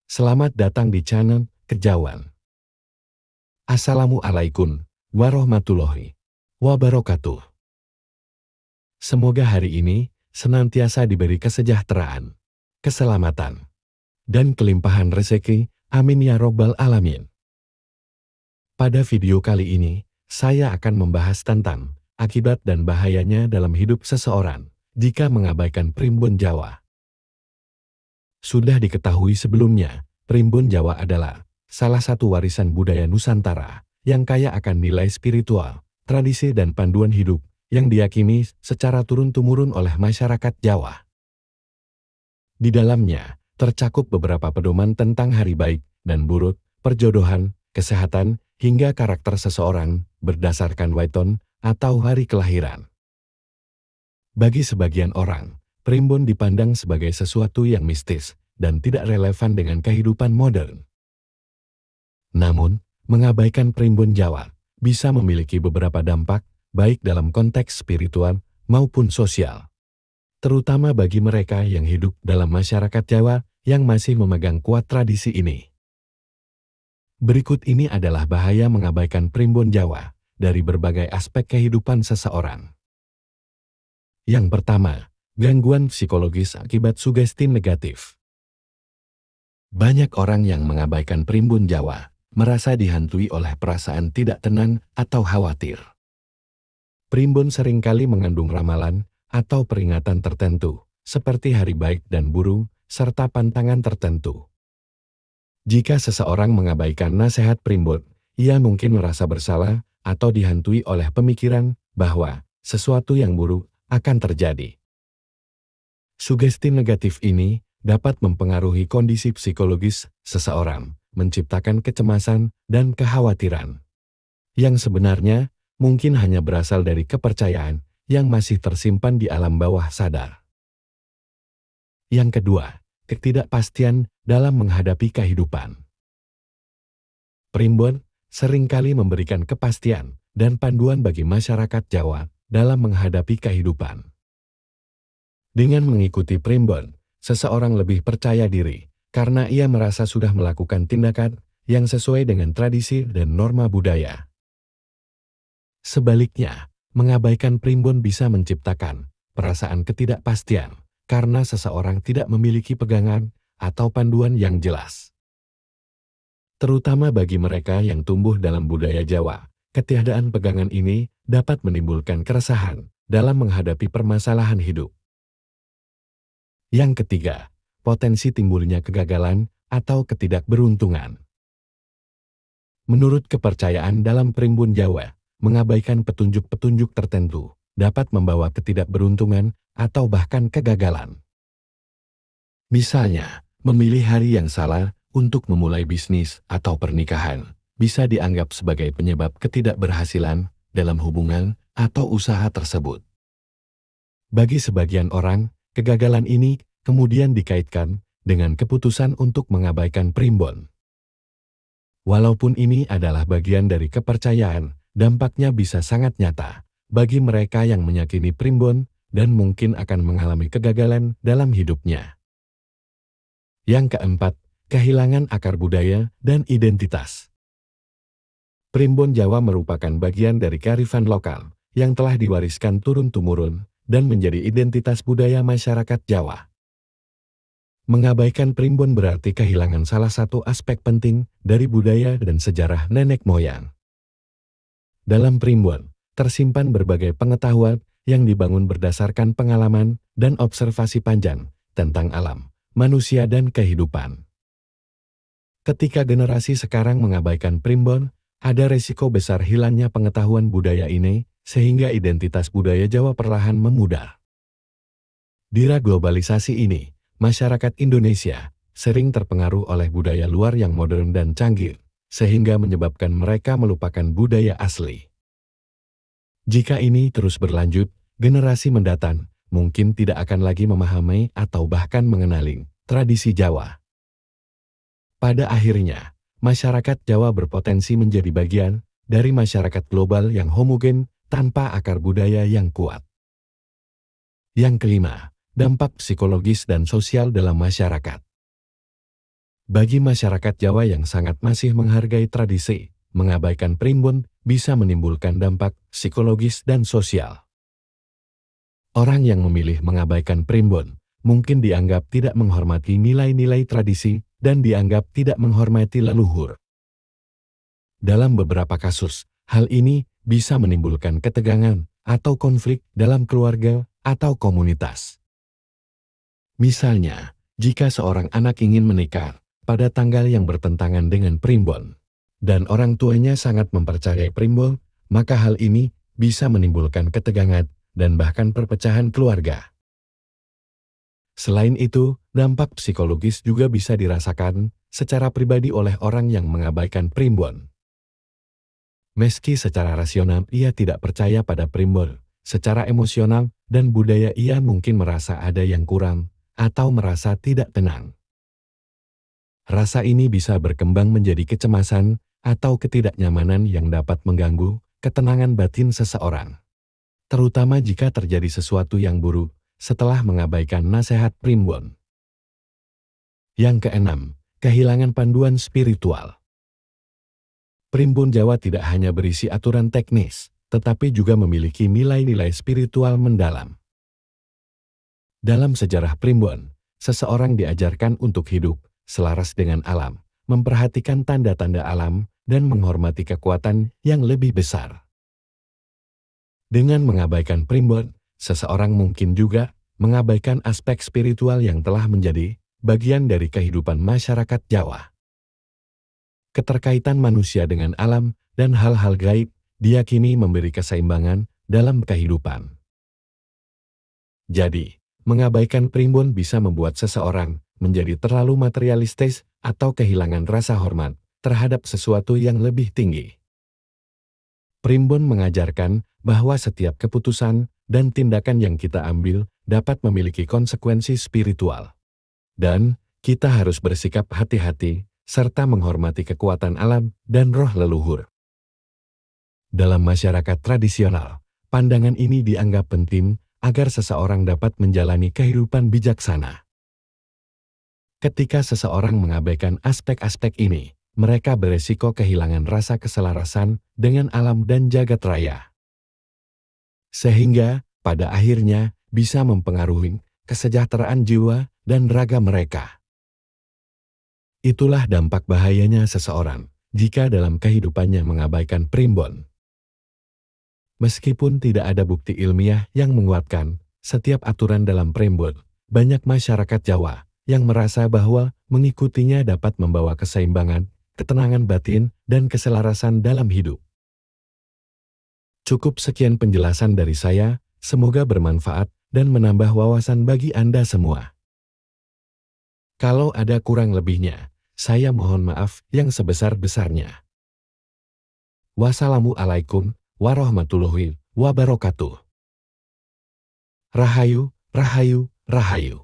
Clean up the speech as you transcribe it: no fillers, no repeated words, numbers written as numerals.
Selamat datang di channel Kejawan. Assalamualaikum warahmatullahi wabarakatuh. Semoga hari ini senantiasa diberi kesejahteraan, keselamatan, dan kelimpahan rezeki. Amin ya robbal alamin. Pada video kali ini, saya akan membahas tentang akibat dan bahayanya dalam hidup seseorang jika mengabaikan primbon Jawa. Sudah diketahui sebelumnya, primbon Jawa adalah salah satu warisan budaya Nusantara yang kaya akan nilai spiritual, tradisi dan panduan hidup yang diyakini secara turun-temurun oleh masyarakat Jawa. Di dalamnya, tercakup beberapa pedoman tentang hari baik dan buruk, perjodohan, kesehatan, hingga karakter seseorang berdasarkan weton atau hari kelahiran. Bagi sebagian orang, primbon dipandang sebagai sesuatu yang mistis dan tidak relevan dengan kehidupan modern. Namun, mengabaikan primbon Jawa bisa memiliki beberapa dampak, baik dalam konteks spiritual maupun sosial. Terutama bagi mereka yang hidup dalam masyarakat Jawa yang masih memegang kuat tradisi ini. Berikut ini adalah bahaya mengabaikan primbon Jawa dari berbagai aspek kehidupan seseorang. Yang pertama, gangguan psikologis akibat sugesti negatif. Banyak orang yang mengabaikan primbon Jawa merasa dihantui oleh perasaan tidak tenang atau khawatir. Primbon seringkali mengandung ramalan atau peringatan tertentu, seperti hari baik dan buruk, serta pantangan tertentu. Jika seseorang mengabaikan nasihat primbon, ia mungkin merasa bersalah atau dihantui oleh pemikiran bahwa sesuatu yang buruk akan terjadi. Sugesti negatif ini dapat mempengaruhi kondisi psikologis seseorang, menciptakan kecemasan dan kekhawatiran, yang sebenarnya mungkin hanya berasal dari kepercayaan yang masih tersimpan di alam bawah sadar. Yang kedua, ketidakpastian dalam menghadapi kehidupan. Primbon seringkali memberikan kepastian dan panduan bagi masyarakat Jawa dalam menghadapi kehidupan. Dengan mengikuti primbon, seseorang lebih percaya diri karena ia merasa sudah melakukan tindakan yang sesuai dengan tradisi dan norma budaya. Sebaliknya, mengabaikan primbon bisa menciptakan perasaan ketidakpastian karena seseorang tidak memiliki pegangan atau panduan yang jelas. Terutama bagi mereka yang tumbuh dalam budaya Jawa, ketiadaan pegangan ini dapat menimbulkan keresahan dalam menghadapi permasalahan hidup. Yang ketiga, potensi timbulnya kegagalan atau ketidakberuntungan. Menurut kepercayaan dalam primbon Jawa, mengabaikan petunjuk-petunjuk tertentu dapat membawa ketidakberuntungan atau bahkan kegagalan. Misalnya, memilih hari yang salah untuk memulai bisnis atau pernikahan bisa dianggap sebagai penyebab ketidakberhasilan dalam hubungan atau usaha tersebut. Bagi sebagian orang, kegagalan ini kemudian dikaitkan dengan keputusan untuk mengabaikan primbon. Walaupun ini adalah bagian dari kepercayaan, dampaknya bisa sangat nyata bagi mereka yang meyakini primbon dan mungkin akan mengalami kegagalan dalam hidupnya. Yang keempat, kehilangan akar budaya dan identitas. Primbon Jawa merupakan bagian dari kearifan lokal yang telah diwariskan turun-temurun dan menjadi identitas budaya masyarakat Jawa. Mengabaikan primbon berarti kehilangan salah satu aspek penting dari budaya dan sejarah nenek moyang. Dalam primbon, tersimpan berbagai pengetahuan yang dibangun berdasarkan pengalaman dan observasi panjang tentang alam, manusia dan kehidupan. Ketika generasi sekarang mengabaikan primbon, ada resiko besar hilangnya pengetahuan budaya ini, sehingga identitas budaya Jawa perlahan memudar. Di era globalisasi ini, masyarakat Indonesia sering terpengaruh oleh budaya luar yang modern dan canggih, sehingga menyebabkan mereka melupakan budaya asli. Jika ini terus berlanjut, generasi mendatang mungkin tidak akan lagi memahami atau bahkan mengenali tradisi Jawa. Pada akhirnya, masyarakat Jawa berpotensi menjadi bagian dari masyarakat global yang homogen tanpa akar budaya yang kuat. Yang kelima, dampak psikologis dan sosial dalam masyarakat. Bagi masyarakat Jawa yang sangat masih menghargai tradisi, mengabaikan primbon bisa menimbulkan dampak psikologis dan sosial. Orang yang memilih mengabaikan primbon mungkin dianggap tidak menghormati nilai-nilai tradisi dan dianggap tidak menghormati leluhur. Dalam beberapa kasus, hal ini bisa menimbulkan ketegangan atau konflik dalam keluarga atau komunitas. Misalnya, jika seorang anak ingin menikah pada tanggal yang bertentangan dengan primbon, dan orang tuanya sangat mempercayai primbon, maka hal ini bisa menimbulkan ketegangan dan bahkan perpecahan keluarga. Selain itu, dampak psikologis juga bisa dirasakan secara pribadi oleh orang yang mengabaikan primbon. Meski secara rasional ia tidak percaya pada primbon, secara emosional dan budaya ia mungkin merasa ada yang kurang atau merasa tidak tenang. Rasa ini bisa berkembang menjadi kecemasan atau ketidaknyamanan yang dapat mengganggu ketenangan batin seseorang, terutama jika terjadi sesuatu yang buruk setelah mengabaikan nasihat primbon. Yang keenam, kehilangan panduan spiritual. Primbon Jawa tidak hanya berisi aturan teknis, tetapi juga memiliki nilai-nilai spiritual mendalam. Dalam sejarah primbon, seseorang diajarkan untuk hidup selaras dengan alam, memperhatikan tanda-tanda alam, dan menghormati kekuatan yang lebih besar. Dengan mengabaikan primbon, seseorang mungkin juga mengabaikan aspek spiritual yang telah menjadi bagian dari kehidupan masyarakat Jawa. Keterkaitan manusia dengan alam dan hal-hal gaib diyakini memberi keseimbangan dalam kehidupan. Jadi, mengabaikan primbon bisa membuat seseorang menjadi terlalu materialistis atau kehilangan rasa hormat terhadap sesuatu yang lebih tinggi. Primbon mengajarkan bahwa setiap keputusan dan tindakan yang kita ambil dapat memiliki konsekuensi spiritual. Dan kita harus bersikap hati-hati serta menghormati kekuatan alam dan roh leluhur. Dalam masyarakat tradisional, pandangan ini dianggap penting agar seseorang dapat menjalani kehidupan bijaksana. Ketika seseorang mengabaikan aspek-aspek ini, mereka beresiko kehilangan rasa keselarasan dengan alam dan jagat raya. Sehingga, pada akhirnya, bisa mempengaruhi kesejahteraan jiwa dan raga mereka. Itulah dampak bahayanya seseorang jika dalam kehidupannya mengabaikan primbon. Meskipun tidak ada bukti ilmiah yang menguatkan setiap aturan dalam primbon, banyak masyarakat Jawa yang merasa bahwa mengikutinya dapat membawa keseimbangan, ketenangan batin, dan keselarasan dalam hidup. Cukup sekian penjelasan dari saya, semoga bermanfaat dan menambah wawasan bagi Anda semua. Kalau ada kurang lebihnya, saya mohon maaf yang sebesar-besarnya. Wassalamualaikum warahmatullahi wabarakatuh. Rahayu, rahayu, rahayu.